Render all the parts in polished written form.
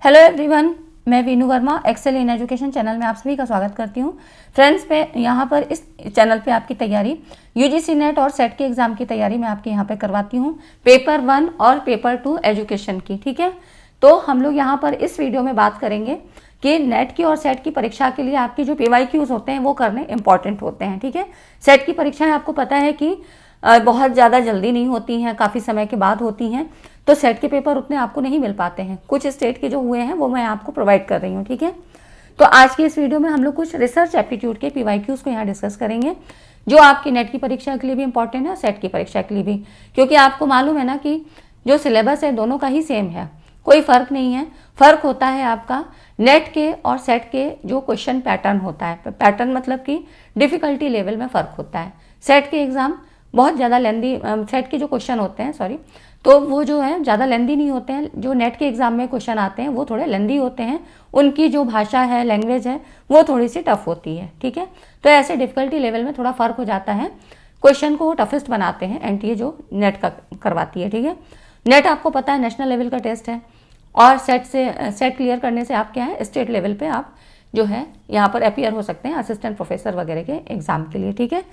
Hello everyone, मैं Vinu Verma excel in education channel में आप सभी का स्वागत करती हूँ। फ्रेंड्स, पे यहाँ पर इस चैनल पे आपकी तैयारी यूजीसी नेट और सेट के एग्ज़ाम की तैयारी मैं आपके यहाँ पे करवाती हूँ, पेपर 1 और पेपर 2 एजुकेशन की। ठीक है, तो हम लोग यहाँ पर इस वीडियो में बात करेंगे कि नेट की और सेट की परीक्षा के लिए आपकी जो PYQs होते हैं वो करने इंपॉर्टेंट होते हैं। ठीक है, सेट की परीक्षाएं आपको पता है कि बहुत ज़्यादा जल्दी नहीं होती हैं, काफ़ी समय के बाद होती हैं, तो सेट के पेपर उतने आपको नहीं मिल पाते हैं। कुछ स्टेट के जो हुए हैं वो मैं आपको प्रोवाइड कर रही हूँ। ठीक है, तो आज की इस वीडियो में हम लोग कुछ रिसर्च एप्टीट्यूड के PYQs को यहाँ डिस्कस करेंगे, जो आपकी नेट की परीक्षा के लिए भी इंपॉर्टेंट है और सेट की परीक्षा के लिए भी, क्योंकि आपको मालूम है ना कि जो सिलेबस है दोनों का ही सेम है, कोई फ़र्क नहीं है। फ़र्क होता है आपका नेट के और सेट के जो क्वेश्चन पैटर्न होता है। पैटर्न मतलब कि डिफ़िकल्टी लेवल में फ़र्क होता है। सेट के एग्ज़ाम बहुत ज़्यादा लेंदी, सेट के जो क्वेश्चन होते हैं तो वो जो है ज़्यादा लेंदी नहीं होते हैं। जो नेट के एग्ज़ाम में क्वेश्चन आते हैं वो थोड़े लेंदी होते हैं, उनकी जो भाषा है, लैंग्वेज है, वो थोड़ी सी टफ होती है। ठीक है, तो ऐसे डिफ़िकल्टी लेवल में थोड़ा फ़र्क हो जाता है, क्वेश्चन को वो टफेस्ट बनाते हैं एनटीए जो नेट का करवाती है। ठीक है, नेट आपको पता है नेशनल लेवल का टेस्ट है, और सेट क्लियर करने से आप क्या है स्टेट लेवल पे आप जो है यहाँ पर अपीयर हो सकते हैं असिस्टेंट प्रोफेसर वगैरह के एग्ज़ाम के लिए। ठीक है,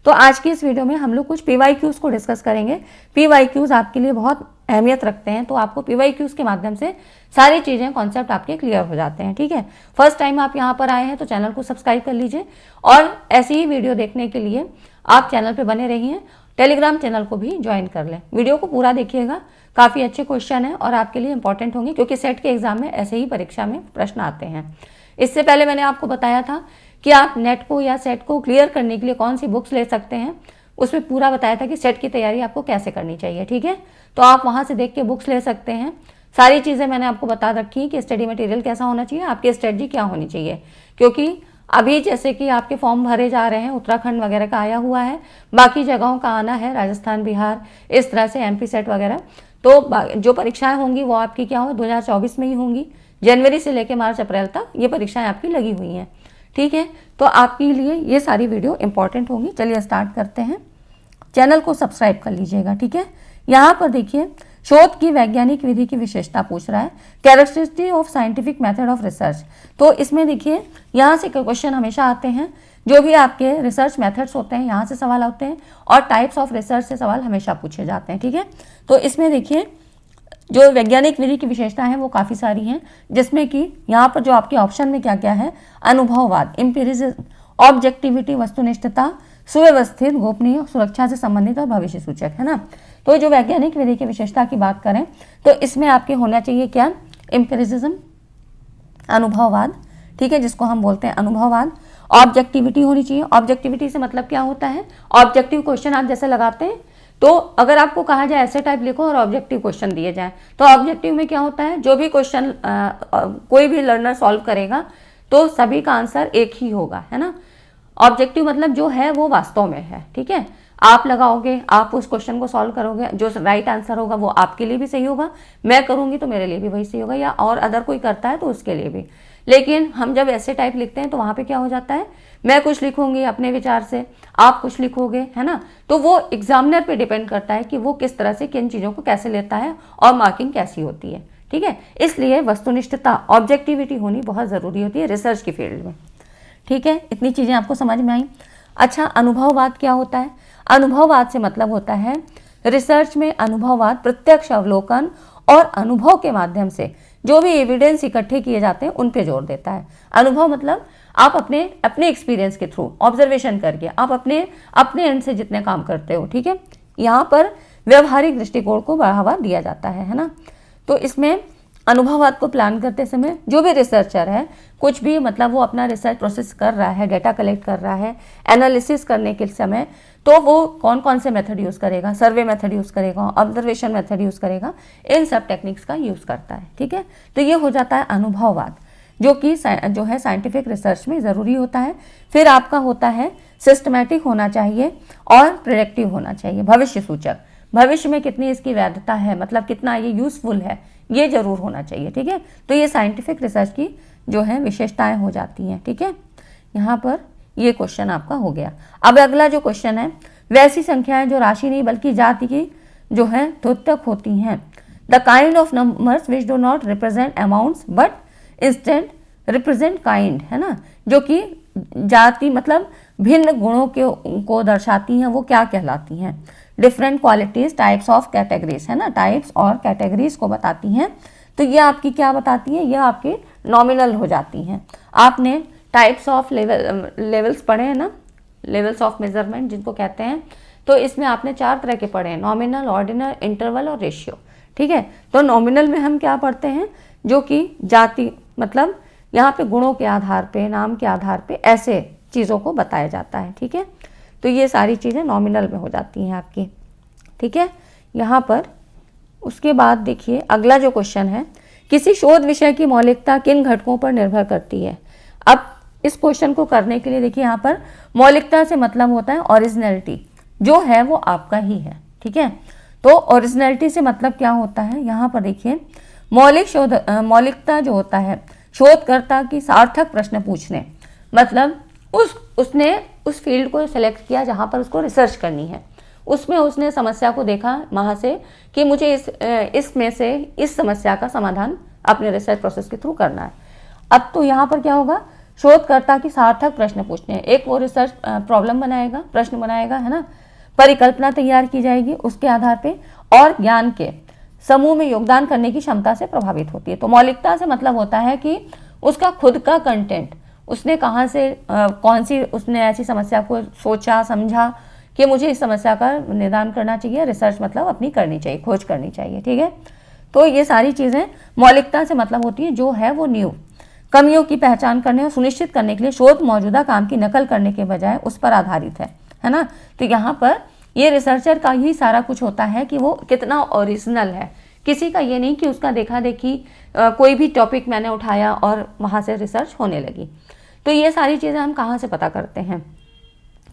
तो आज की इस वीडियो में हम लोग कुछ PYQs को डिस्कस करेंगे। PYQs आपके लिए बहुत अहमियत रखते हैं, तो आपको PYQs के माध्यम से सारी चीज़ें, कॉन्सेप्ट आपके क्लियर हो जाते हैं। ठीक है, फर्स्ट टाइम आप यहाँ पर आए हैं तो चैनल को सब्सक्राइब कर लीजिए, और ऐसी ही वीडियो देखने के लिए आप चैनल पर बने रहिए। टेलीग्राम चैनल को भी ज्वाइन कर लें। वीडियो को पूरा देखिएगा, काफ़ी अच्छे क्वेश्चन हैं और आपके लिए इंपॉर्टेंट होंगे, क्योंकि सेट के एग्ज़ाम में ऐसे ही परीक्षा में प्रश्न आते हैं। इससे पहले मैंने आपको बताया था कि आप नेट को या सेट को क्लियर करने के लिए कौन सी बुक्स ले सकते हैं, उसमें पूरा बताया था कि सेट की तैयारी आपको कैसे करनी चाहिए। ठीक है, तो आप वहाँ से देख के बुक्स ले सकते हैं। सारी चीज़ें मैंने आपको बता रखी कि स्टडी मटेरियल कैसा होना चाहिए, आपकी स्ट्रेटजी क्या होनी चाहिए, क्योंकि अभी जैसे कि आपके फॉर्म भरे जा रहे हैं, उत्तराखंड वगैरह का आया हुआ है, बाकी जगहों का आना है, राजस्थान, बिहार, इस तरह से MP सेट वगैरह। तो जो परीक्षाएं होंगी वो आपकी क्या हो 2024 में ही होंगी, जनवरी से लेकर मार्च अप्रैल तक ये परीक्षाएं आपकी लगी हुई हैं। ठीक है, तो आपके लिए ये सारी वीडियो इंपॉर्टेंट होंगी। चलिए स्टार्ट करते हैं। चैनल को सब्सक्राइब कर लीजिएगा। ठीक है, यहाँ पर देखिए शोध की वैज्ञानिक विधि की विशेषता पूछ रहा है, characteristic of scientific method of research. तो इसमें देखिए यहाँ से क्वेश्चन हमेशा आते हैं, जो भी आपके रिसर्च मेथड्स होते हैं यहाँ से सवाल आते हैं, और टाइप्स ऑफ रिसर्च से सवाल हमेशा पूछे जाते हैं। ठीक है, तो इसमें देखिए जो वैज्ञानिक विधि की विशेषता है वो काफ़ी सारी हैं, जिसमें कि यहाँ पर जो आपके ऑप्शन में क्या क्या है, अनुभववाद, एम्पिरिज्म, ऑब्जेक्टिविटी, वस्तुनिष्ठता, सुव्यवस्थित, गोपनीय, सुरक्षा से संबंधित और भविष्य सूचक, है ना। तो जो वैज्ञानिक विधि की विशेषता की बात करें तो इसमें आपके होना चाहिए क्या, एम्पिरिज्म, अनुभववाद। ठीक है, जिसको हम बोलते हैं अनुभववाद। ऑब्जेक्टिविटी होनी चाहिए। ऑब्जेक्टिविटी से मतलब क्या होता है, ऑब्जेक्टिव क्वेश्चन आप जैसे लगाते हैं, तो अगर आपको कहा जाए ऐसे टाइप लिखो और ऑब्जेक्टिव क्वेश्चन दिए जाए, तो ऑब्जेक्टिव में क्या होता है, जो भी क्वेश्चन कोई भी लर्नर सॉल्व करेगा तो सभी का आंसर एक ही होगा, है ना। ऑब्जेक्टिव मतलब जो है वो वास्तव में है। ठीक है, आप लगाओगे, आप उस क्वेश्चन को सॉल्व करोगे, जो राइट आंसर होगा वो आपके लिए भी सही होगा, मैं करूँगी तो मेरे लिए भी वही सही होगा, या और अदर कोई करता है तो उसके लिए भी। लेकिन हम जब ऐसे टाइप लिखते हैं तो वहाँ पे क्या हो जाता है, मैं कुछ लिखूंगी अपने विचार से, आप कुछ लिखोगे, है ना। तो वो एग्जामिनर पे डिपेंड करता है कि वो किस तरह से किन चीज़ों को कैसे लेता है और मार्किंग कैसी होती है। ठीक है, इसलिए वस्तुनिष्ठता, ऑब्जेक्टिविटी होनी बहुत ज़रूरी होती है रिसर्च की फील्ड में। ठीक है, इतनी चीज़ें आपको समझ में आई। अच्छा, अनुभववाद क्या होता है। अनुभववाद से मतलब होता है रिसर्च में अनुभववाद प्रत्यक्ष अवलोकन और अनुभव के माध्यम से जो भी एविडेंस इकट्ठे किए जाते हैं उन पे जोर देता है। अनुभव मतलब आप अपने एक्सपीरियंस के थ्रू ऑब्जर्वेशन करके आप अपने एंड से जितने काम करते हो। ठीक है, यहाँ पर व्यवहारिक दृष्टिकोण को बढ़ावा दिया जाता है ना। तो इसमें अनुभववाद को प्लान करते समय जो भी रिसर्चर है, कुछ भी मतलब वो अपना रिसर्च प्रोसेस कर रहा है, डेटा कलेक्ट कर रहा है, एनालिसिस करने के समय, तो वो कौन कौन से मेथड यूज़ करेगा, सर्वे मेथड यूज़ करेगा, ऑब्जर्वेशन मेथड यूज़ करेगा, इन सब टेक्निक्स का यूज़ करता है। ठीक है, तो ये हो जाता है अनुभववाद, जो कि जो है साइंटिफिक रिसर्च में ज़रूरी होता है। फिर आपका होता है सिस्टमैटिक होना चाहिए और प्रेडिक्टिव होना चाहिए, भविष्य सूचक। भविष्य में कितनी इसकी वैधता है, मतलब कितना ये यूज़फुल है, ये जरूर होना चाहिए। ठीक है, तो ये साइंटिफिक रिसर्च की जो है विशेषताएं हो जाती हैं। ठीक है, यहाँ पर ये क्वेश्चन आपका हो गया। अब अगला जो क्वेश्चन है, वैसी संख्याएं जो राशि नहीं बल्कि जाति की जो है द्योतक होती हैं, the kind of numbers which do not represent amounts but instant represent kind, है ना, जो कि जाति मतलब भिन्न गुणों को दर्शाती हैं, वो क्या कहलाती हैं? Different qualities, types of categories, है ना, टाइप्स और कैटेगरीज को बताती हैं। तो ये आपकी क्या बताती है? ये आपकी नॉमिनल हो जाती हैं। आपने टाइप्स ऑफ लेवल्स पढ़े हैं ना, लेवल्स ऑफ मेजरमेंट जिनको कहते हैं, तो इसमें आपने 4 तरह के पढ़े हैं, नॉमिनल, ऑर्डिनल, इंटरवल और रेशियो। ठीक है, तो नॉमिनल में हम क्या पढ़ते हैं? जो कि जाति मतलब यहाँ पे गुणों के आधार पे, नाम के आधार पे ऐसे चीज़ों को बताया जाता है। ठीक है, तो ये सारी चीज़ें नॉमिनल में हो जाती हैं आपकी। ठीक है, यहाँ पर उसके बाद देखिए अगला जो क्वेश्चन है, किसी शोध विषय की मौलिकता किन घटकों पर निर्भर करती है? अब इस क्वेश्चन को करने के लिए देखिए यहाँ पर मौलिकता से मतलब होता है ओरिजिनलिटी, जो है वो आपका ही है। ठीक है, तो ओरिजिनलिटी से मतलब क्या होता है? यहाँ पर देखिए मौलिकता जो होता है शोधकर्ता की सार्थक प्रश्न पूछने, मतलब उसने उस फील्ड को सिलेक्ट किया जहाँ पर उसको रिसर्च करनी है, उसमें उसने समस्या को देखा वहाँ से कि मुझे इसमें से इस समस्या का समाधान अपने रिसर्च प्रोसेस के थ्रू करना है। अब तो यहाँ पर क्या होगा? शोधकर्ता की सार्थक प्रश्न पूछने, एक वो रिसर्च प्रॉब्लम बनाएगा, प्रश्न बनाएगा, है ना, परिकल्पना तैयार की जाएगी उसके आधार पे, और ज्ञान के समूह में योगदान करने की क्षमता से प्रभावित होती है। तो मौलिकता से मतलब होता है कि उसका खुद का कंटेंट, उसने कहाँ से कौन सी उसने ऐसी समस्या को सोचा समझा कि मुझे इस समस्या का निदान करना चाहिए, रिसर्च मतलब अपनी करनी चाहिए, खोज करनी चाहिए। ठीक है, तो ये सारी चीज़ें मौलिकता से मतलब होती है, जो है वो न्यू, कमियों की पहचान करने और सुनिश्चित करने के लिए शोध मौजूदा काम की नकल करने के बजाय उस पर आधारित है ना। तो यहाँ पर ये रिसर्चर का ही सारा कुछ होता है कि वो कितना ओरिजिनल है, किसी का ये नहीं कि उसका देखा देखी कोई भी टॉपिक मैंने उठाया और वहाँ से रिसर्च होने लगी। तो ये सारी चीज़ें हम कहाँ से पता करते हैं?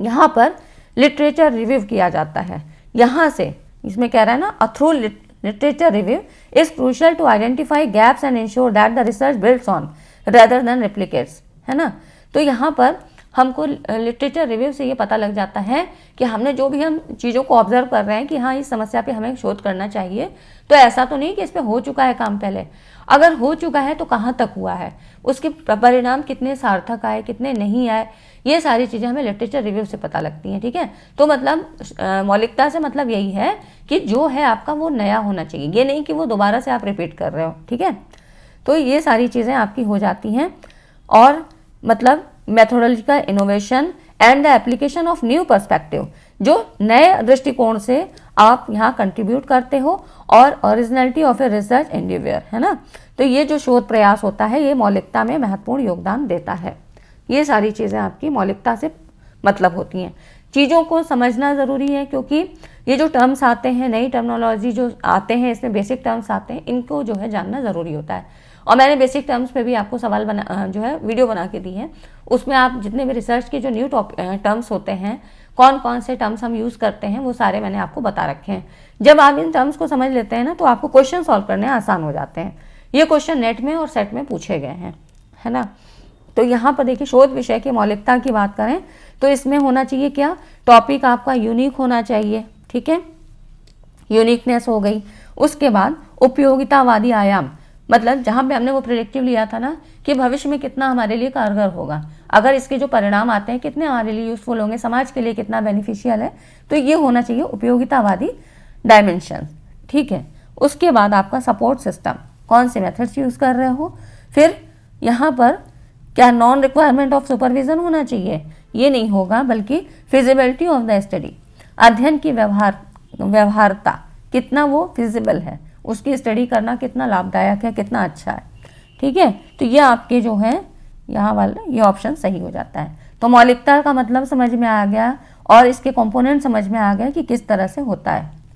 यहाँ पर लिटरेचर रिव्यू किया जाता है। यहाँ से इसमें कह रहा है ना, thorough literature review is crucial to identify gaps and ensure that the research builds on rather than replicates, है ना। तो यहाँ पर हमको लिटरेचर रिव्यू से ये पता लग जाता है कि हमने जो भी हम चीज़ों को ऑब्जर्व कर रहे हैं कि हाँ इस समस्या पे हमें शोध करना चाहिए, तो ऐसा तो नहीं कि इस पे हो चुका है काम पहले, अगर हो चुका है तो कहाँ तक हुआ है, उसके परिणाम कितने सार्थक आए, कितने नहीं आए, ये सारी चीज़ें हमें लिटरेचर रिव्यू से पता लगती हैं। ठीक है, तो मतलब मौलिकता से मतलब यही है कि जो है आपका वो नया होना चाहिए, ये नहीं कि वो दोबारा से आप रिपीट कर रहे हो। ठीक है, तो ये सारी चीज़ें आपकी हो जाती हैं। और मतलब methodological innovation and the application of new perspective, जो नए दृष्टिकोण से आप यहाँ कंट्रीब्यूट करते हो, और ओरिजिनलिटी ऑफ ए रिसर्च एंडेवियर, है ना। तो ये जो शोध प्रयास होता है ये मौलिकता में महत्वपूर्ण योगदान देता है। ये सारी चीज़ें आपकी मौलिकता से मतलब होती हैं। चीज़ों को समझना ज़रूरी है, क्योंकि ये जो टर्म्स आते हैं, नई टर्मिनोलॉजी जो आते हैं, इसमें बेसिक टर्म्स आते हैं, इनको जो है जानना ज़रूरी होता है। और मैंने बेसिक टर्म्स पे भी आपको सवाल जो है वीडियो बना के दी है, उसमें आप जितने भी रिसर्च के जो न्यू टर्म्स होते हैं, कौन कौन से टर्म्स हम यूज़ करते हैं, वो सारे मैंने आपको बता रखे हैं। जब आप इन टर्म्स को समझ लेते हैं ना, तो आपको क्वेश्चन सॉल्व करने आसान हो जाते हैं। ये क्वेश्चन नेट में और सेट में पूछे गए हैं, है ना। तो यहाँ पर देखिए शोध विषय की मौलिकता की बात करें तो इसमें होना चाहिए क्या? टॉपिक आपका यूनिक होना चाहिए। ठीक है, यूनिकनेस हो गई। उसके बाद उपयोगितावादी आयाम, मतलब जहाँ पे हमने वो प्रेडिक्टिव लिया था ना कि भविष्य में कितना हमारे लिए कारगर होगा, अगर इसके जो परिणाम आते हैं कितने हमारे लिए यूजफुल होंगे, समाज के लिए कितना बेनिफिशियल है, तो ये होना चाहिए उपयोगितावादी डायमेंशन। ठीक है, उसके बाद आपका सपोर्ट सिस्टम, कौन से मेथड्स यूज़ कर रहे हो। फिर यहाँ पर क्या नॉन रिक्वायरमेंट ऑफ सुपरविजन होना चाहिए? ये नहीं होगा, बल्कि फिजिबिलिटी ऑफ द स्टडी, अध्ययन की व्यवहारता, कितना वो फिजिबल है, उसकी स्टडी करना कितना लाभदायक है, कितना अच्छा है। ठीक है, तो ये आपके जो है यहाँ वाला ये ऑप्शन सही हो जाता है। तो मौलिकता का मतलब समझ में आ गया और इसके कंपोनेंट समझ में आ गया कि किस तरह से होता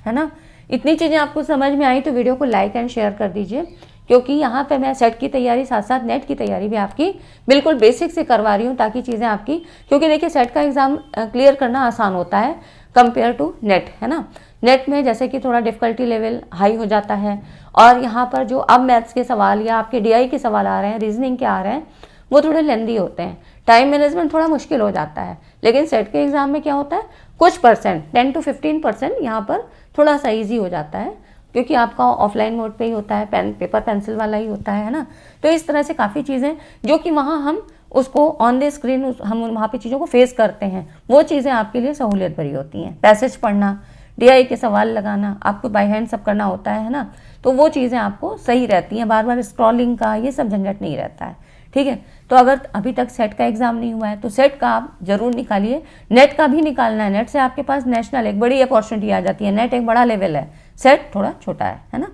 है ना। इतनी चीज़ें आपको समझ में आई तो वीडियो को लाइक एंड शेयर कर दीजिए, क्योंकि यहाँ पे मैं सेट की तैयारी साथ साथ नेट की तैयारी भी आपकी बिल्कुल बेसिक से करवा रही हूँ, ताकि चीज़ें आपकी, क्योंकि देखिए सेट का एग्ज़ाम क्लियर करना आसान होता है कंपेयर टू नेट, है ना। नेट में जैसे कि थोड़ा डिफ़िकल्टी लेवल हाई हो जाता है, और यहाँ पर जो अब मैथ्स के सवाल या आपके DI के सवाल आ रहे हैं, रीजनिंग के आ रहे हैं, वो थोड़े लेंदी होते हैं, टाइम मैनेजमेंट थोड़ा मुश्किल हो जाता है। लेकिन सेट के एग्ज़ाम में क्या होता है, कुछ परसेंट 10 to 15% यहाँ पर थोड़ा सा ईजी हो जाता है, क्योंकि आपका ऑफलाइन मोड पे ही होता है, पेन पेपर पेंसिल वाला ही होता है ना। तो इस तरह से काफ़ी चीज़ें जो कि वहाँ हम उसको ऑन द स्क्रीन हम वहाँ पे चीज़ों को फेस करते हैं, वो चीज़ें आपके लिए सहूलियत भरी होती हैं। पैसेज पढ़ना, DI के सवाल लगाना, आपको बाय हैंड सब करना होता है ना, तो वो चीज़ें आपको सही रहती हैं। बार बार स्क्रॉलिंग का ये सब झंझट नहीं रहता है, ठीक है। तो अगर अभी तक सेट का एग्ज़ाम नहीं हुआ है तो सेट का आप जरूर निकालिए। नेट का भी निकालना है, नेट से आपके पास नेशनल एक बड़ी अपॉर्चुनिटी आ जाती है। नेट एक बड़ा लेवल है, सेट थोड़ा छोटा है ना।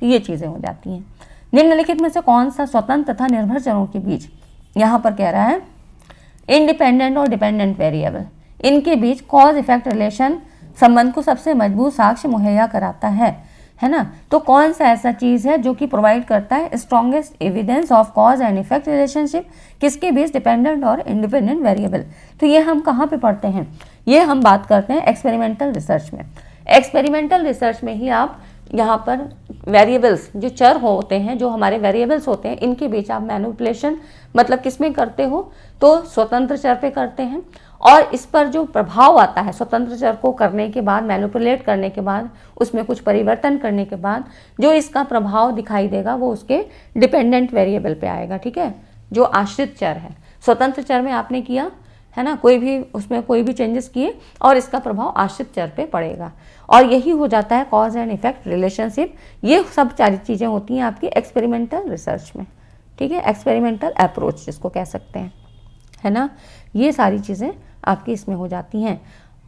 तो ये चीज़ें हो जाती हैं। निम्नलिखित में से कौन सा स्वतंत्र तथा निर्भर चरों के बीच, यहाँ पर कह रहा है इंडिपेंडेंट और डिपेंडेंट वेरिएबल, इनके बीच कॉज इफेक्ट रिलेशन संबंध को सबसे मजबूत साक्ष्य मुहैया कराता है ना। तो कौन सा ऐसा चीज़ है जो कि प्रोवाइड करता है strongest evidence of cause and effect relationship, किसके बीच, डिपेंडेंट और इंडिपेंडेंट वेरिएबल। तो ये हम कहाँ पे पढ़ते हैं, ये हम बात करते हैं एक्सपेरिमेंटल रिसर्च में। एक्सपेरिमेंटल रिसर्च में ही आप यहाँ पर वेरिएबल्स, जो चर होते हैं, जो हमारे वेरिएबल्स होते हैं, इनके बीच आप मैनिपुलेशन मतलब किस में करते हो, तो स्वतंत्र चर पे करते हैं। और इस पर जो प्रभाव आता है स्वतंत्र चर को करने के बाद, मैनिपुलेट करने के बाद, उसमें कुछ परिवर्तन करने के बाद जो इसका प्रभाव दिखाई देगा वो उसके डिपेंडेंट वेरिएबल पे आएगा, ठीक है, जो आश्रित चर है। स्वतंत्र चर में आपने किया है ना, कोई भी उसमें कोई भी चेंजेस किए और इसका प्रभाव आश्रित चर पे पड़ेगा, और यही हो जाता है कॉज एंड इफेक्ट रिलेशनशिप। ये सब सारी चीज़ें होती हैं आपकी एक्सपेरिमेंटल रिसर्च में, ठीक है, एक्सपेरिमेंटल अप्रोच जिसको कह सकते हैं, है ना। ये सारी चीज़ें आपकी इसमें हो जाती हैं।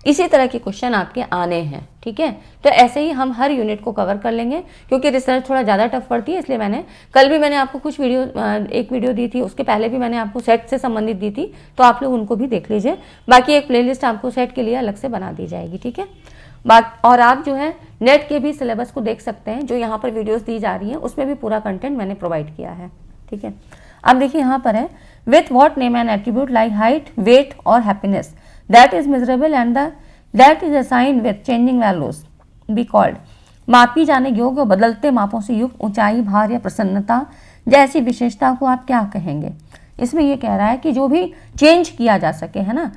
इसी तरह के क्वेश्चन आपके आने हैं, ठीक है। तो ऐसे ही हम हर यूनिट को कवर कर लेंगे, क्योंकि रिसर्च थोड़ा ज़्यादा टफ पड़ती है, इसलिए मैंने आपको कुछ एक वीडियो दी थी, उसके पहले भी मैंने आपको सेट से संबंधित दी थी, तो आप लोग उनको भी देख लीजिए। बाकी एक प्लेलिस्ट आपको सेट के लिए अलग से बना दी जाएगी, ठीक है। और आप जो है नेट के भी सिलेबस को देख सकते हैं, जो यहाँ पर वीडियोज़ दी जा रही हैं उसमें भी पूरा कंटेंट मैंने प्रोवाइड किया है, ठीक है। अब देखिए यहाँ पर है, with what name and attribute like height, weight और happiness that is measurable and that is assigned with changing values be called. मापी जाने योग्य और बदलते मापों से युक्त ऊंचाई, भार या प्रसन्नता जैसी विशेषता को आप क्या कहेंगे। इसमें ये कह रहा है कि जो भी चेंज किया जा सके, है ना,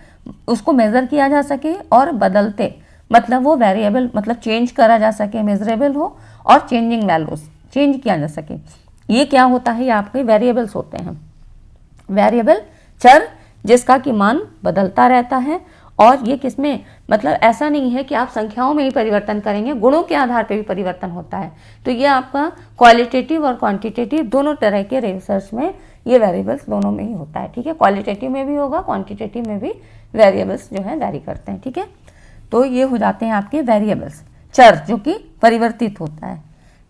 उसको मेजर किया जा सके, और बदलते मतलब वो वेरिएबल मतलब चेंज करा जा सके, मेजरेबल हो, और चेंजिंग वैल्यूज चेंज किया जा सके। ये क्या होता है, ये आपके वेरिएबल्स होते हैं। वेरिएबल चर जिसका कि मान बदलता रहता है, और ये किसमें, मतलब ऐसा नहीं है कि आप संख्याओं में ही परिवर्तन करेंगे, गुणों के आधार पर भी परिवर्तन होता है। तो ये आपका क्वालिटेटिव और क्वांटिटेटिव दोनों तरह के रिसर्च में ये वेरिएबल्स दोनों में ही होता है, ठीक है। क्वालिटेटिव में भी होगा, क्वांटिटेटिव में भी वेरिएबल्स जो है वैरी करते हैं, ठीक है। तो ये हो जाते हैं आपके वेरिएबल्स, चर जो कि परिवर्तित होता है,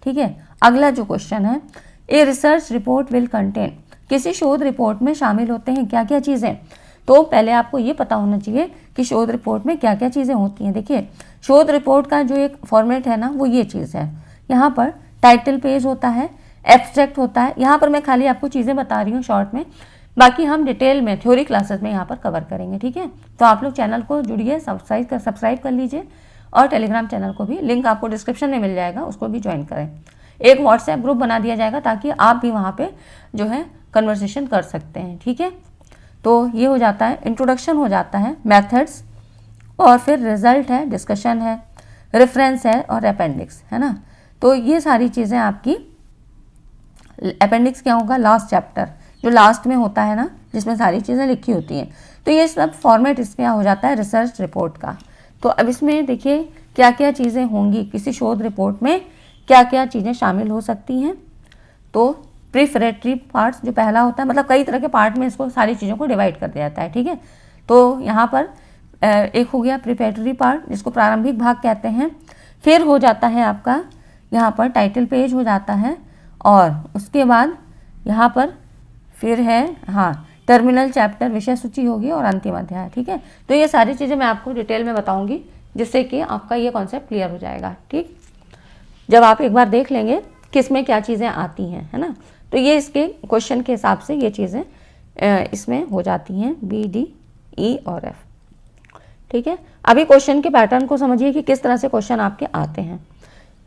ठीक है। अगला जो क्वेश्चन है, a research report will contain, किसी शोध रिपोर्ट में शामिल होते हैं क्या क्या चीज़ें। तो पहले आपको ये पता होना चाहिए कि शोध रिपोर्ट में क्या क्या चीज़ें होती हैं। देखिए, शोध रिपोर्ट का जो एक फॉर्मेट है ना, वो ये चीज़ है। यहाँ पर टाइटल पेज होता है, एब्स्ट्रैक्ट होता है। यहाँ पर मैं खाली आपको चीज़ें बता रही हूँ शॉर्ट में, बाकी हम डिटेल में थ्योरी क्लासेस में यहाँ पर कवर करेंगे, ठीक है। तो आप लोग चैनल को जुड़िए, सब्सक्राइब कर लीजिए, और टेलीग्राम चैनल को भी, लिंक आपको डिस्क्रिप्शन में मिल जाएगा, उसको भी ज्वाइन करें। एक व्हाट्सएप ग्रुप बना दिया जाएगा ताकि आप भी वहाँ पे जो है कन्वर्सेशन कर सकते हैं, ठीक है। तो ये हो जाता है, इंट्रोडक्शन हो जाता है, मेथड्स, और फिर रिजल्ट है, डिस्कशन है, रेफरेंस है, और अपेंडिक्स, है ना। तो ये सारी चीज़ें आपकी, अपेंडिक्स क्या होगा, लास्ट चैप्टर जो लास्ट में होता है ना, जिसमें सारी चीज़ें लिखी होती हैं। तो ये सब फॉर्मेट इसमें हो जाता है रिसर्च रिपोर्ट का। तो अब इसमें देखिए क्या क्या चीज़ें होंगी, किसी शोध रिपोर्ट में क्या क्या चीज़ें शामिल हो सकती हैं। तो प्रिपरेटरी पार्ट्स जो पहला होता है, मतलब कई तरह के पार्ट में इसको सारी चीज़ों को डिवाइड कर दिया जाता है, ठीक है। तो यहाँ पर एक हो गया प्रिपरेटरी पार्ट, जिसको प्रारंभिक भाग कहते हैं। फिर हो जाता है आपका यहाँ पर टाइटल पेज हो जाता है, और उसके बाद यहाँ पर फिर है टर्मिनल चैप्टर, विषय सूची होगी, और अंतिम अध्याय, ठीक है। तो ये सारी चीज़ें मैं आपको डिटेल में बताऊंगी, जिससे कि आपका ये कॉन्सेप्ट क्लियर हो जाएगा, ठीक। जब आप एक बार देख लेंगे किस में क्या चीज़ें आती हैं, है ना। तो ये इसके क्वेश्चन के हिसाब से ये चीज़ें इसमें हो जाती हैं, बी, डी, ई और एफ, ठीक है। अभी क्वेश्चन के पैटर्न को समझिए कि किस तरह से क्वेश्चन आपके आते हैं।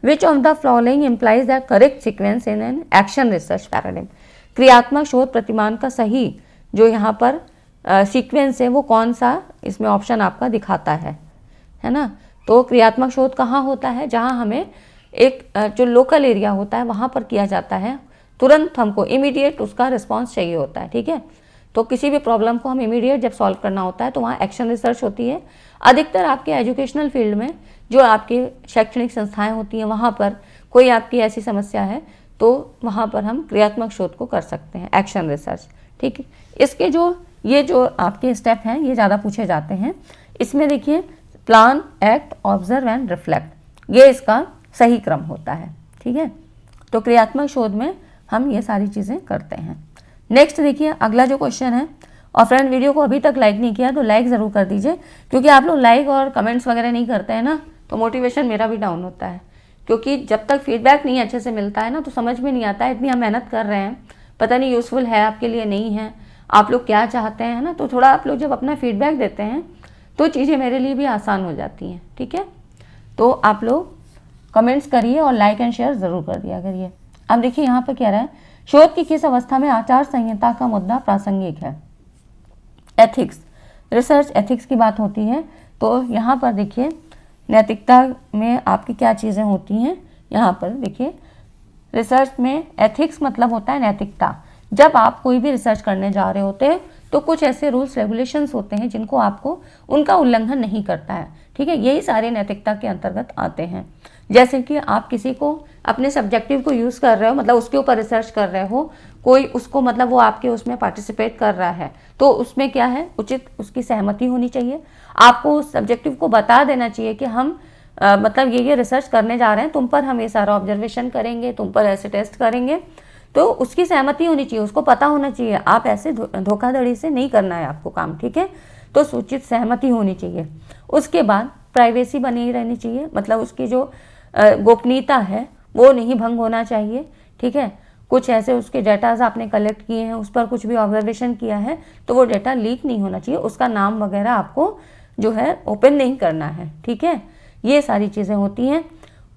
Which of the following implies the correct sequence in an action research paradigm. क्रियात्मक शोध प्रतिमान का सही जो यहाँ पर सीक्वेंस है वो कौन सा इसमें ऑप्शन आपका दिखाता है ना। तो क्रियात्मक शोध कहाँ होता है, जहाँ हमें एक जो लोकल एरिया होता है वहाँ पर किया जाता है, तुरंत हमको इमीडिएट उसका रिस्पॉन्स चाहिए होता है, ठीक है। तो किसी भी प्रॉब्लम को हम इमीडिएट जब सॉल्व करना होता है तो वहाँ एक्शन रिसर्च होती है। अधिकतर आपके एजुकेशनल फील्ड में जो आपकी शैक्षणिक संस्थाएं होती हैं वहाँ पर कोई आपकी ऐसी समस्या है तो वहाँ पर हम क्रियात्मक शोध को कर सकते हैं, एक्शन रिसर्च, ठीक है। इसके ये जो आपके स्टेप हैं ये ज़्यादा पूछे जाते हैं। इसमें देखिए plan, act, observe and reflect, ये इसका सही क्रम होता है, ठीक है। तो क्रियात्मक शोध में हम ये सारी चीज़ें करते हैं। नेक्स्ट देखिए अगला जो क्वेश्चन है, और फ्रेंड वीडियो को अभी तक लाइक नहीं किया तो लाइक ज़रूर कर दीजिए, क्योंकि आप लोग लाइक और कमेंट्स वगैरह नहीं करते हैं ना तो मोटिवेशन मेरा भी डाउन होता है, क्योंकि जब तक फीडबैक नहीं अच्छे से मिलता है ना तो समझ में नहीं आता है इतनी हम मेहनत कर रहे हैं, पता नहीं यूज़फुल है आपके लिए नहीं है, आप लोग क्या चाहते हैं ना। तो थोड़ा आप लोग जब अपना फीडबैक देते हैं तो चीज़ें मेरे लिए भी आसान हो जाती हैं, ठीक है। तो आप लोग कमेंट्स करिए और लाइक एंड शेयर ज़रूर कर दिया करिए। अब देखिए यहाँ पर क्या रहा है, शोध की किस अवस्था में आचार संहिता का मुद्दा प्रासंगिक है। एथिक्स, रिसर्च एथिक्स की बात होती है। तो यहाँ पर देखिए नैतिकता में आपकी क्या चीज़ें होती हैं। यहाँ पर देखिए रिसर्च में एथिक्स मतलब होता है नैतिकता। जब आप कोई भी रिसर्च करने जा रहे होते हैं तो कुछ ऐसे रूल्स रेगुलेशंस होते हैं जिनको आपको उनका उल्लंघन नहीं करता है, ठीक है। यही सारे नैतिकता के अंतर्गत आते हैं। जैसे कि आप किसी को अपने सब्जेक्टिव को यूज़ कर रहे हो, मतलब उसके ऊपर रिसर्च कर रहे हो, कोई उसको मतलब वो आपके उसमें पार्टिसिपेट कर रहा है तो उसमें क्या है, उचित उसकी सहमति होनी चाहिए। आपको उस सब्जेक्टिव को बता देना चाहिए कि हम मतलब ये रिसर्च करने जा रहे हैं, तुम पर हम ये सारा ऑब्जर्वेशन करेंगे, तुम पर ऐसे टेस्ट करेंगे, तो उसकी सहमति होनी चाहिए, उसको पता होना चाहिए आप ऐसे धोखाधड़ी से नहीं करना है आपको काम, ठीक है। तो सूचित सहमति होनी चाहिए। उसके बाद प्राइवेसी बनी रहनी चाहिए, मतलब उसकी जो गोपनीयता है वो नहीं भंग होना चाहिए, ठीक है। कुछ ऐसे उसके डेटाज आपने कलेक्ट किए हैं, उस पर कुछ भी ऑब्जर्वेशन किया है तो वो डेटा लीक नहीं होना चाहिए, उसका नाम वगैरह आपको जो है ओपन नहीं करना है, ठीक है। ये सारी चीज़ें होती हैं।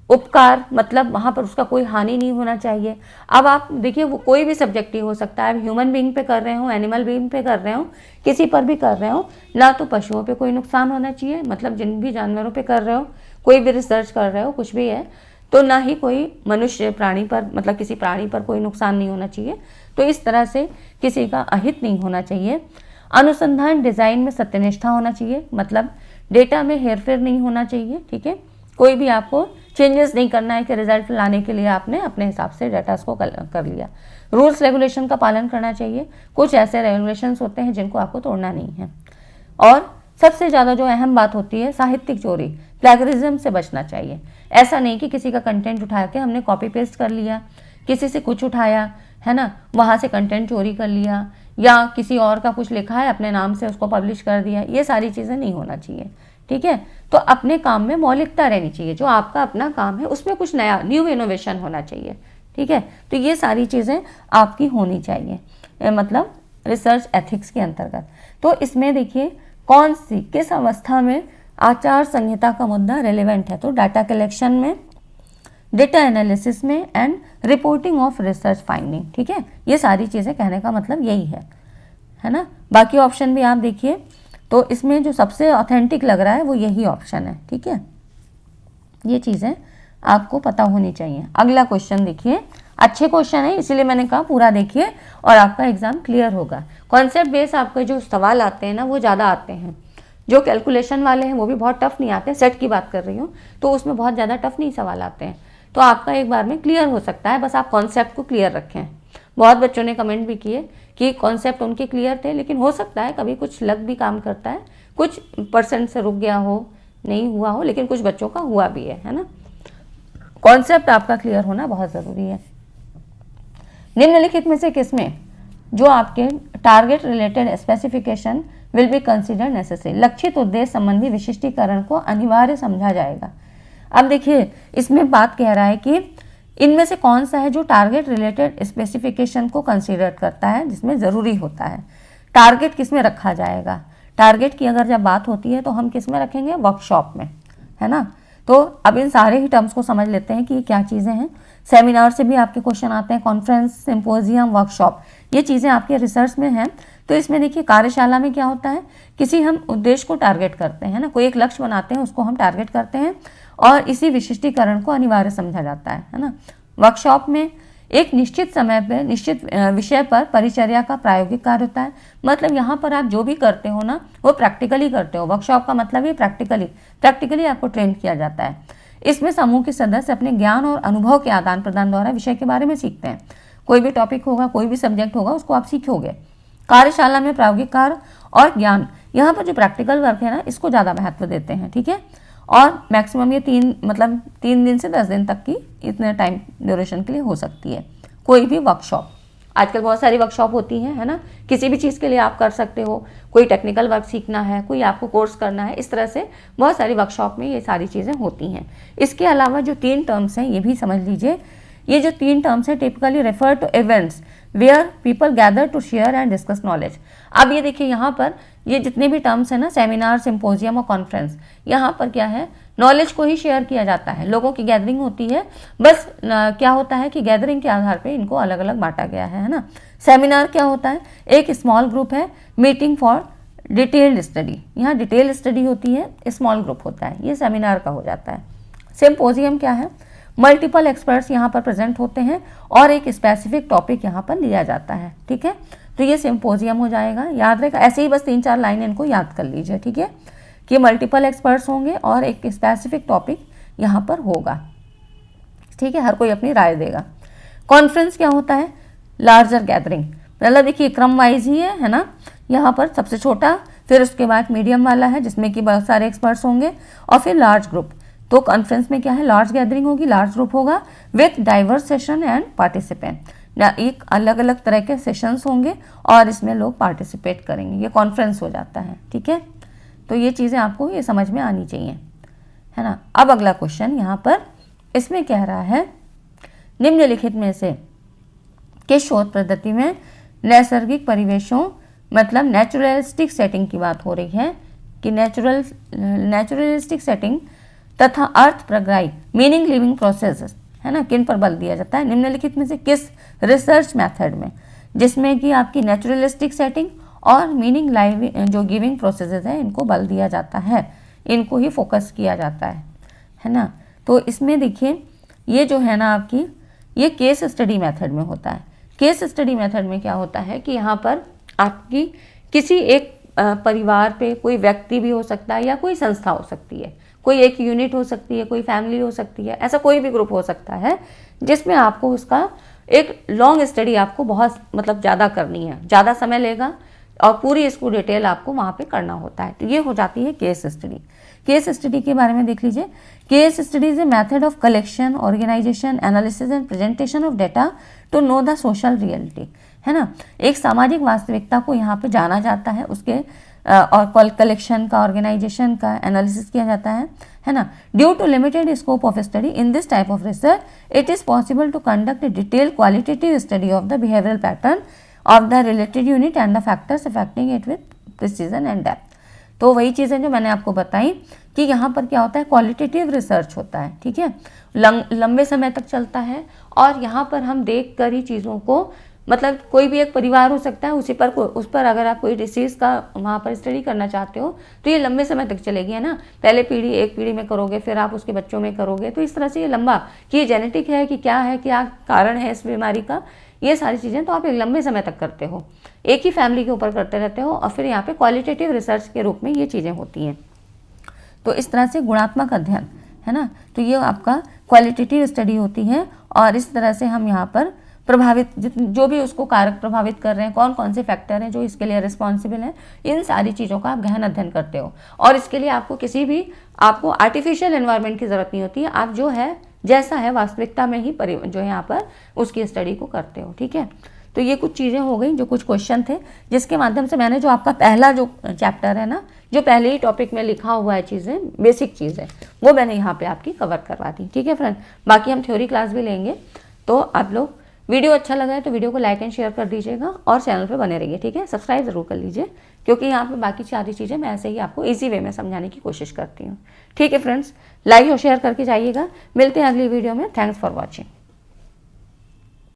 उपकार मतलब वहाँ पर उसका कोई हानि नहीं होना चाहिए। अब आप देखिए वो कोई भी सब्जेक्ट ही हो सकता है, ह्यूमन बीइंग पे कर रहे हो, एनिमल बीइंग पे कर रहे हो, किसी पर भी कर रहे हो, ना तो पशुओं पे कोई नुकसान होना चाहिए, मतलब जिन भी जानवरों पे कर रहे हो, कोई भी रिसर्च कर रहे हो, कुछ भी है, तो ना ही कोई मनुष्य प्राणी पर मतलब किसी प्राणी पर कोई नुकसान नहीं होना चाहिए। तो इस तरह से किसी का अहित नहीं होना चाहिए। अनुसंधान डिज़ाइन में सत्यनिष्ठा होना चाहिए, मतलब डेटा में हेरफेर नहीं होना चाहिए, ठीक है। कोई भी आपको चेंजेस नहीं करना है कि रिजल्ट लाने के लिए आपने अपने हिसाब से डाटा को कर लिया। रूल्स रेगुलेशन का पालन करना चाहिए, कुछ ऐसे रेगुलेशंस होते हैं जिनको आपको तोड़ना नहीं है। और सबसे ज़्यादा जो अहम बात होती है साहित्यिक चोरी, प्लेगरिज्म से बचना चाहिए। ऐसा नहीं कि किसी का कंटेंट उठा के हमने कॉपी पेस्ट कर लिया, किसी से कुछ उठाया है ना, वहाँ से कंटेंट चोरी कर लिया, या किसी और का कुछ लिखा है अपने नाम से उसको पब्लिश कर दिया, ये सारी चीज़ें नहीं होना चाहिए, ठीक है। तो अपने काम में मौलिकता रहनी चाहिए, जो आपका अपना काम है उसमें कुछ नया न्यू इनोवेशन होना चाहिए, ठीक है। तो ये सारी चीज़ें आपकी होनी चाहिए, मतलब रिसर्च एथिक्स के अंतर्गत। तो इसमें देखिए कौन सी किस अवस्था में आचार संहिता का मुद्दा रेलेवेंट है, तो डाटा कलेक्शन में, डेटा एनालिसिस में and reporting of research finding, ठीक है। ये सारी चीज़ें कहने का मतलब यही है ना। बाकी ऑप्शन भी आप देखिए, तो इसमें जो सबसे ऑथेंटिक लग रहा है वो यही ऑप्शन है, ठीक है। ये चीज़ें आपको पता होनी चाहिए। अगला क्वेश्चन देखिए, अच्छे क्वेश्चन है इसीलिए मैंने कहा पूरा देखिए और आपका एग्जाम क्लियर होगा। कॉन्सेप्ट बेस आपके जो सवाल आते हैं ना वो ज़्यादा आते हैं, जो कैलकुलेशन वाले हैं वो भी बहुत टफ नहीं आते। सेट की बात कर रही हूँ तो उसमें बहुत ज़्यादा टफ नहीं सवाल आते हैं, तो आपका एक बार में क्लियर हो सकता है, बस आप कॉन्सेप्ट को क्लियर रखें। बहुत बच्चों ने कमेंट भी किए कि कॉन्सेप्ट उनके क्लियर थे, लेकिन हो सकता है कभी कुछ लक भी काम करता है, कुछ % से रुक गया हो, नहीं हुआ हो, लेकिन कुछ बच्चों का हुआ भी है ना। कॉन्सेप्ट आपका क्लियर होना बहुत ज़रूरी है। निम्नलिखित में से किसमें जो आपके target related specification will be consider necessary, लक्षित उद्देश्य संबंधी विशिष्टीकरण को अनिवार्य समझा जाएगा। अब देखिए इसमें बात कह रहा है कि इनमें से कौन सा है जो टारगेट रिलेटेड स्पेसिफिकेशन को कंसीडर करता है, जिसमें ज़रूरी होता है। टारगेट किस में रखा जाएगा, टारगेट की अगर जब बात होती है तो हम किस में रखेंगे, वर्कशॉप में, है ना। तो अब इन सारे ही टर्म्स को समझ लेते हैं कि ये क्या चीज़ें हैं। सेमिनार से भी आपके क्वेश्चन आते हैं, कॉन्फ्रेंस, सिंपोजियम, वर्कशॉप, ये चीज़ें आपके रिसर्च में हैं। तो इसमें देखिए कार्यशाला में क्या होता है, किसी हम उद्देश्य को टारगेट करते हैं ना, कोई एक लक्ष्य बनाते हैं उसको हम टारगेट करते हैं और इसी विशिष्टीकरण को अनिवार्य समझा जाता है ना। वर्कशॉप में एक निश्चित समय पर निश्चित विषय पर परिचर्या का प्रायोगिक कार्य होता है। मतलब यहाँ पर आप जो भी करते हो ना वो प्रैक्टिकली करते हो। वर्कशॉप का मतलब ये प्रैक्टिकली आपको ट्रेन किया जाता है। इसमें समूह के सदस्य अपने ज्ञान और अनुभव के आदान प्रदान द्वारा विषय के बारे में सीखते हैं। कोई भी टॉपिक होगा, कोई भी सब्जेक्ट होगा, उसको आप सीखोगे। कार्यशाला में प्रायोगिक कार्य और ज्ञान, यहाँ पर जो प्रैक्टिकल वर्क है ना इसको ज़्यादा महत्व देते हैं, ठीक है। और मैक्सिमम ये 3 दिन से 10 दिन तक की इतने टाइम ड्यूरेशन के लिए हो सकती है कोई भी वर्कशॉप। आजकल बहुत सारी वर्कशॉप होती हैं, है ना। किसी भी चीज़ के लिए आप कर सकते हो, कोई टेक्निकल वर्क सीखना है, कोई आपको कोर्स करना है, इस तरह से बहुत सारी वर्कशॉप में ये सारी चीज़ें होती हैं। इसके अलावा जो 3 टर्म्स हैं ये भी समझ लीजिए। ये जो 3 टर्म्स हैं typically refer to events where people gather to share and discuss knowledge. अब ये देखिए यहाँ पर ये जितने भी टर्म्स हैं ना, सेमिनार, सिम्पोजियम और कॉन्फ्रेंस, यहाँ पर क्या है, नॉलेज को ही शेयर किया जाता है। लोगों की गैदरिंग होती है, बस क्या होता है कि गैदरिंग के आधार पे इनको अलग अलग बांटा गया है ना। सेमिनार क्या होता है, एक स्मॉल ग्रुप है, मीटिंग फॉर डिटेल्ड स्टडी, यहाँ डिटेल स्टडी होती है, स्मॉल ग्रुप होता है, ये सेमिनार का हो जाता है। सिम्पोजियम क्या है, मल्टीपल एक्सपर्ट्स यहाँ पर प्रेजेंट होते हैं और एक स्पेसिफिक टॉपिक यहाँ पर लिया जाता है, ठीक है। तो ये सिम्पोजियम हो जाएगा, याद रखेगा। ऐसे ही बस 3-4 लाइनें इनको याद कर लीजिए, ठीक है, कि मल्टीपल एक्सपर्ट्स होंगे और एक स्पेसिफिक टॉपिक यहाँ पर होगा, ठीक है। हर कोई अपनी राय देगा। कॉन्फ्रेंस क्या होता है, लार्जर गैदरिंग, मतलब देखिए क्रम वाइज ही है ना। यहाँ पर सबसे छोटा, फिर उसके बाद मीडियम वाला है जिसमें कि बहुत सारे एक्सपर्ट्स होंगे, और फिर लार्ज ग्रुप। तो कॉन्फ्रेंस में क्या है, लार्ज गैदरिंग होगी, लार्ज ग्रुप होगा with diverse session and participant. एक अलग अलग तरह के सेशंस होंगे और इसमें लोग पार्टिसिपेट करेंगे, ये कॉन्फ्रेंस हो जाता है, ठीक है। तो ये चीज़ें आपको ये समझ में आनी चाहिए, है ना। अब अगला क्वेश्चन यहाँ पर इसमें कह रहा है, निम्नलिखित में से किस शोध पद्धति में नैसर्गिक परिवेशों, मतलब नेचुरलिस्टिक सेटिंग की बात हो रही है, कि नेचुरलिस्टिक सेटिंग तथा अर्थ प्रग्राही मीनिंग लिविंग प्रोसेस, है ना, किन पर बल दिया जाता है। निम्नलिखित में से किस रिसर्च मेथड में, जिसमें कि आपकी नेचुरलिस्टिक सेटिंग और मीनिंग लाइव जो गिविंग प्रोसेसेस हैं इनको बल दिया जाता है, इनको ही फोकस किया जाता है ना। तो इसमें देखिए ये जो है ना आपकी, ये केस स्टडी मेथड में होता है। केस स्टडी मेथड में क्या होता है कि यहाँ पर आपकी किसी एक परिवार पे कोई व्यक्ति भी हो सकता है या कोई संस्था हो सकती है, कोई एक यूनिट हो सकती है, कोई फैमिली हो सकती है, ऐसा कोई भी ग्रुप हो सकता है जिसमें आपको उसका एक लॉन्ग स्टडी आपको बहुत मतलब ज़्यादा करनी है, ज़्यादा समय लेगा और पूरी इसको डिटेल आपको वहाँ पे करना होता है। तो ये हो जाती है केस स्टडी। केस स्टडी के बारे में देख लीजिए। Case study is a method of collection, organisation, analysis and presentation of data to know the social reality, है ना। एक सामाजिक वास्तविकता को यहाँ पे जाना जाता है, उसके और कलेक्शन का, ऑर्गेनाइजेशन का एनालिसिस किया जाता है ना। Due to limited scope of study in this type of research it is possible to conduct a detail qualitative study of the behavioural pattern of the related unit and the factors affecting it with precision and depth. तो वही चीज़ें जो मैंने आपको बताई कि यहाँ पर क्या होता है, क्वालिटेटिव रिसर्च होता है, ठीक है, लंबे समय तक चलता है। और यहाँ पर हम देख कर ही चीज़ों को, मतलब कोई भी एक परिवार हो सकता है, उस पर अगर आप कोई डिसीज़ का वहाँ पर स्टडी करना चाहते हो तो ये लंबे समय तक चलेगी, है ना। पहले पीढ़ी, एक पीढ़ी में करोगे, फिर आप उसके बच्चों में करोगे, तो इस तरह से ये लंबा, कि ये जेनेटिक है कि क्या है, क्या कारण है इस बीमारी का, ये सारी चीज़ें तो आप एक लंबे समय तक करते हो, एक ही फैमिली के ऊपर करते रहते हो। और फिर यहाँ पे क्वालिटेटिव रिसर्च के रूप में ये चीज़ें होती हैं। तो इस तरह से गुणात्मक अध्ययन, है ना, तो ये आपका क्वालिटेटिव स्टडी होती है। और इस तरह से हम यहाँ पर प्रभावित, जो भी उसको कारक प्रभावित कर रहे हैं, कौन कौन से फैक्टर हैं जो इसके लिए रिस्पॉन्सिबल हैं, इन सारी चीज़ों का आप गहन अध्ययन करते हो। और इसके लिए आपको किसी भी आपको आर्टिफिशियल एनवायरनमेंट की ज़रूरत नहीं होती है, आप जो है जैसा है वास्तविकता में ही जो है यहाँ पर उसकी स्टडी को करते हो, ठीक है। तो ये कुछ चीज़ें हो गई, जो कुछ क्वेश्चन थे जिसके माध्यम से मैंने जो आपका पहला जो चैप्टर है ना, जो पहले ही टॉपिक में लिखा हुआ है चीज़ें, बेसिक चीज़ें, वो मैंने यहाँ पे आपकी कवर करवा दी, ठीक है फ्रेंड। बाकी हम थ्योरी क्लास भी लेंगे। तो आप लोग, वीडियो अच्छा लगा है तो वीडियो को लाइक एंड शेयर कर दीजिएगा और चैनल पे बने रहिए, ठीक है। सब्सक्राइब जरूर कर लीजिए, क्योंकि यहाँ पे बाकी सारी चीज़ें मैं ऐसे ही आपको इजी वे में समझाने की कोशिश करती हूँ, ठीक है फ्रेंड्स। लाइक और शेयर करके जाइएगा। मिलते हैं अगली वीडियो में। Thanks for watching.